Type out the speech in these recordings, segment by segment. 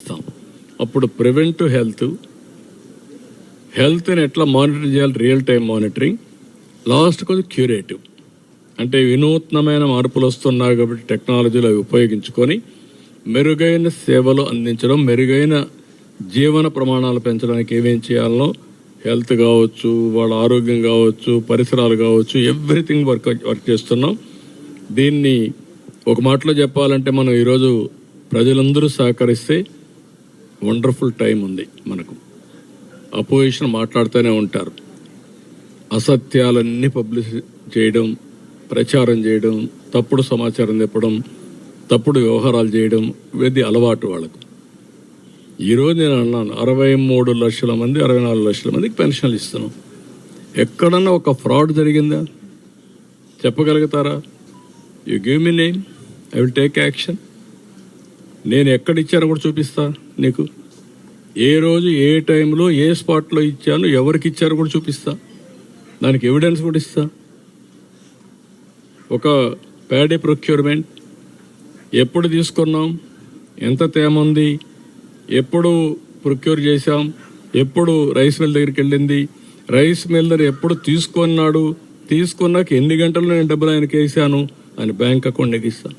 అప్పుడు ప్రివెంటివ్ హెల్త్ని ఎట్లా మానిటర్ చేయాలి, రియల్ టైం మానిటరింగ్, లాస్ట్ కొంచెం క్యూరేటివ్ అంటే వినూత్నమైన మార్పులు వస్తున్నాయి కాబట్టి టెక్నాలజీలు అవి ఉపయోగించుకొని మెరుగైన సేవలు అందించడం, మెరుగైన జీవన ప్రమాణాలు పెంచడానికి ఏమేం చేయాలనో హెల్త్ కావచ్చు, వాళ్ళ ఆరోగ్యం కావచ్చు, పరిసరాలు కావచ్చు, ఎవ్రీథింగ్ వర్క్ చేస్తున్నాం. దీన్ని ఒక మాటలో చెప్పాలంటే మనం ఈరోజు ప్రజలందరూ సహకరిస్తే వండర్ఫుల్ టైం ఉంది. మనకు అపోజిషన్ మాట్లాడుతూనే ఉంటారు, అసత్యాలన్నీ పబ్లిసిటీ చేయడం, ప్రచారం చేయడం, తప్పుడు సమాచారం చెప్పడం, తప్పుడు వ్యవహారాలు చేయడం, ఇది అలవాటు వాళ్ళకు. ఈరోజు నేను అన్నాను 63 లక్షల మంది 64 లక్షల మందికి పెన్షన్లు ఇస్తున్నాం. ఎక్కడన్నా ఒక ఫ్రాడ్ జరిగిందా చెప్పగలుగుతారా? You give me name, I will take action. నేను ఎక్కడిచ్చానో కూడా చూపిస్తా నీకు. ఏ రోజు ఏ టైంలో ఏ స్పాట్లో ఇచ్చాను, ఎవరికి ఇచ్చారో కూడా చూపిస్తా, దానికి ఎవిడెన్స్ కూడా ఇస్తా. ఒక ప్యాడీ ప్రొక్యూర్మెంట్ ఎప్పుడు తీసుకున్నాం, ఎంత తేమ ఉంది, ఎప్పుడు ప్రొక్యూర్ చేశాం, ఎప్పుడు రైస్ మిల్ దగ్గరికి వెళ్ళింది, రైస్ మిల్లర్ ఎప్పుడు తీసుకున్నాడు, తీసుకున్నాక ఎన్ని గంటలు నేను డబ్బులు ఆయనకి వేసాను అని బ్యాంక్ అకౌంట్ ఎగిస్తాను.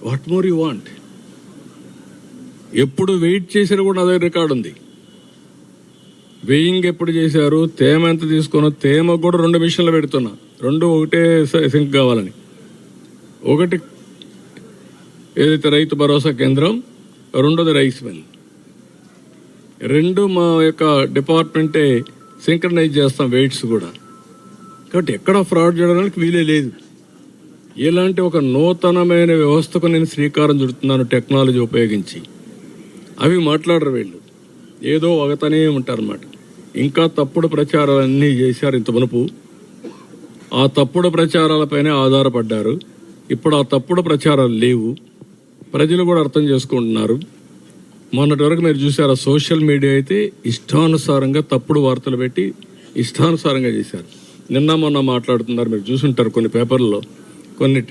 What more you want? ఎప్పుడు వెయిట్ చేసినా కూడా అదే రికార్డు ఉంది. వెయింగ్ ఎప్పుడు చేశారు, తేమ ఎంత తీసుకున్నా, తేమ కూడా 2 మిషన్లు పెడుతున్నా, 2 ఒకటే సింక్ కావాలని. ఒకటి ఏదైతే రైతు భరోసా కేంద్రం, 2ది రైస్ మిల్. 2 మా యొక్క డిపార్ట్మెంటే సింక్రనైజ్ చేస్తాం వెయిట్స్ కూడా. కాబట్టి ఎక్కడ ఫ్రాడ్ చేయడానికి వీలే లేదు. ఇలాంటి ఒక నూతనమైన వ్యవస్థకు నేను శ్రీకారం చుడుతున్నాను టెక్నాలజీ ఉపయోగించి. అవి మాట్లాడరు వీళ్ళు, ఏదో ఒకతనే ఉంటారన్నమాట. ఇంకా తప్పుడు ప్రచారాలన్నీ చేశారు ఇంత మునుపు. ఆ తప్పుడు ప్రచారాలపైనే ఆధారపడ్డారు. ఇప్పుడు ఆ తప్పుడు ప్రచారాలు లేవు, ప్రజలు కూడా అర్థం చేసుకుంటున్నారు. మొన్నటి వరకు మీరు చూసారు, సోషల్ మీడియా అయితే ఇష్టానుసారంగా తప్పుడు వార్తలు పెట్టి ఇష్టానుసారంగా చేశారు. నిన్న మొన్న మాట్లాడుతున్నారు, మీరు చూసుంటారు కొన్ని పేపర్లలో, కొన్ని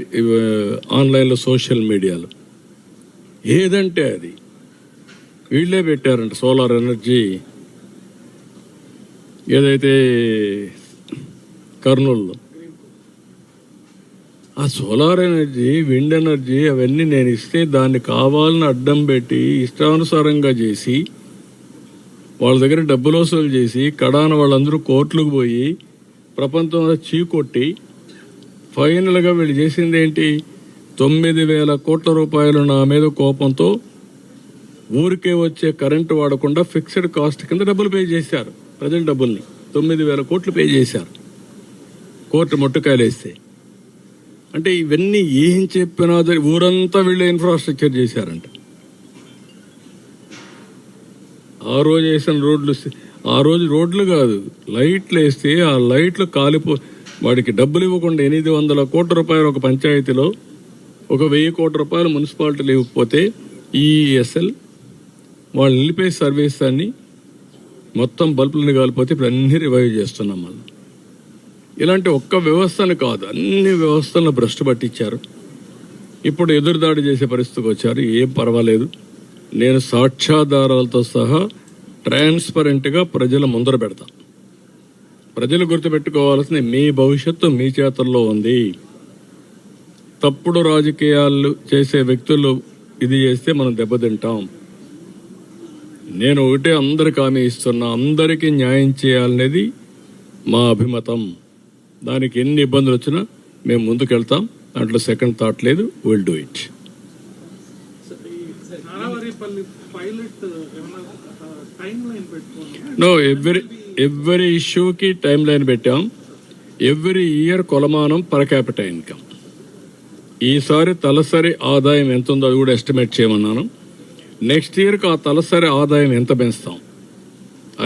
ఆన్లైన్లో, సోషల్ మీడియాలో. ఏదంటే అది వీళ్ళే పెట్టారంట. సోలార్ ఎనర్జీ ఏదైతే కర్నూలులో, ఆ సోలార్ ఎనర్జీ, విండ్ ఎనర్జీ అవన్నీ నేను ఇస్తే దాన్ని కావాలని అడ్డం పెట్టి ఇష్టానుసారంగా చేసి వాళ్ళ దగ్గర డబ్బులు వసూలు చేసి కడాన వాళ్ళందరూ కోర్టులకు పోయి ప్రపంచంలో చీకొట్టి ఫైనల్గా వీళ్ళు చేసింది ఏంటి? 9,000 కోట్ల రూపాయలు నా మీద కోపంతో ఊరికే వచ్చే కరెంటు వాడకుండా ఫిక్స్డ్ కాస్ట్ కింద డబ్బులు పే చేశారు. ప్రజల డబ్బుల్ని 9,000 కోట్లు పే చేశారు కోర్టు మొట్టకాయలు వేస్తే. అంటే ఇవన్నీ ఏం చెప్పినా ఊరంతా వీళ్ళు ఇన్ఫ్రాస్ట్రక్చర్ చేశారంట. ఆ రోజు వేసిన రోడ్లు, ఆ రోజు రోడ్లు కాదు, లైట్లు వేస్తే ఆ లైట్లు వాడికి డబ్బులు ఇవ్వకుండా 800 కోట్ల రూపాయలు ఒక పంచాయతీలో, ఒక 1000 కోట్ల రూపాయలు మున్సిపాలిటీలు ఇవ్వకపోతే ఈఎస్ఎల్ వాళ్ళు నిలిపే సర్వీస్ అన్ని మొత్తం బల్బులను కాలిపోతే ఇప్పుడు అన్ని రివైవ్ చేస్తున్నాం. మళ్ళీ ఇలాంటి ఒక్క వ్యవస్థను కాదు, అన్ని వ్యవస్థలను భ్రష్టు పట్టించారు. ఇప్పుడు ఎదురుదాడి చేసే పరిస్థితికి వచ్చారు. ఏం పర్వాలేదు, నేను సాక్ష్యాధారాలతో సహా ట్రాన్స్పరెంట్గా ప్రజల ముందర పెడతా. ప్రజలు గుర్తుపెట్టుకోవాల్సింది, మీ భవిష్యత్తు మీ చేతుల్లో ఉంది. తప్పుడు రాజకీయాలు చేసే వ్యక్తులు ఇది చేస్తే మనం దెబ్బతింటాం. నేను ఒకటే అందరికి హామీ ఇస్తున్నా, అందరికీ న్యాయం చేయాలనేది మా అభిమతం. దానికి ఎన్ని ఇబ్బందులు వచ్చినా మేము ముందుకెళ్తాం, దాంట్లో సెకండ్ థాట్ లేదు. Will do it. No, every ఇష్యూకి టైం లైన్ పెట్టాం. ఎవ్రీ ఇయర్ కొలమానం పర్ క్యాపిటల్ ఇన్కమ్. ఈసారి తలసరి ఆదాయం ఎంత ఉందో అది కూడా ఎస్టిమేట్ చేయమన్నాను. నెక్స్ట్ ఇయర్కి ఆ తలసరి ఆదాయం ఎంత పెంచుతాం?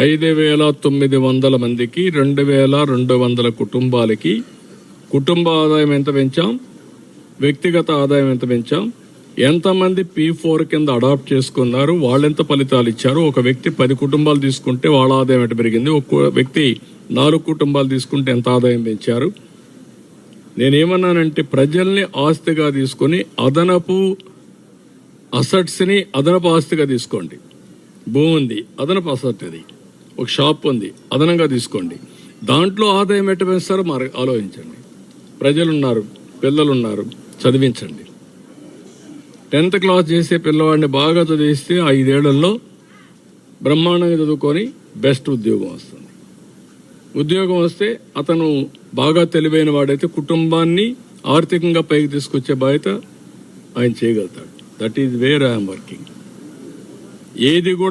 5,900 మందికి, 2,200 కుటుంబాలకి కుటుంబ ఆదాయం ఎంత పెంచాం, వ్యక్తిగత ఆదాయం ఎంత పెంచాం, ఎంతమంది P4 కింద అడాప్ట్ చేసుకున్నారు, వాళ్ళెంత ఫలితాలు ఇచ్చారు. ఒక వ్యక్తి 10 కుటుంబాలు తీసుకుంటే వాళ్ళ ఆదాయం ఎంత పెరిగింది, ఒక వ్యక్తి 4 కుటుంబాలు తీసుకుంటే ఎంత ఆదాయం పెంచారు. నేనేమన్నానంటే ప్రజల్ని ఆస్తిగా తీసుకొని అదనపు అసెట్స్ని అదనపు ఆస్తిగా తీసుకోండి. భూమి ఉంది, అదనపు అసెట్ అది. ఒక షాప్ ఉంది, అదనంగా తీసుకోండి. దాంట్లో ఆదాయం ఎట్ట పెంచుతారో ఆలోచించండి. ప్రజలున్నారు, పిల్లలున్నారు, చదివించండి. 10th క్లాస్ చేసే పిల్లవాడిని బాగా చదివిస్తే 5 ఏళ్లలో బ్రహ్మాండంగా చదువుకొని బెస్ట్ ఉద్యోగం వస్తుంది. ఉద్యోగం వస్తే అతను బాగా తెలివైన వాడైతే కుటుంబాన్ని ఆర్థికంగా పైకి తీసుకొచ్చే బాధ్యత ఆయన చేయగలుగుతాడు. That is where I'm working. ఏది కూడా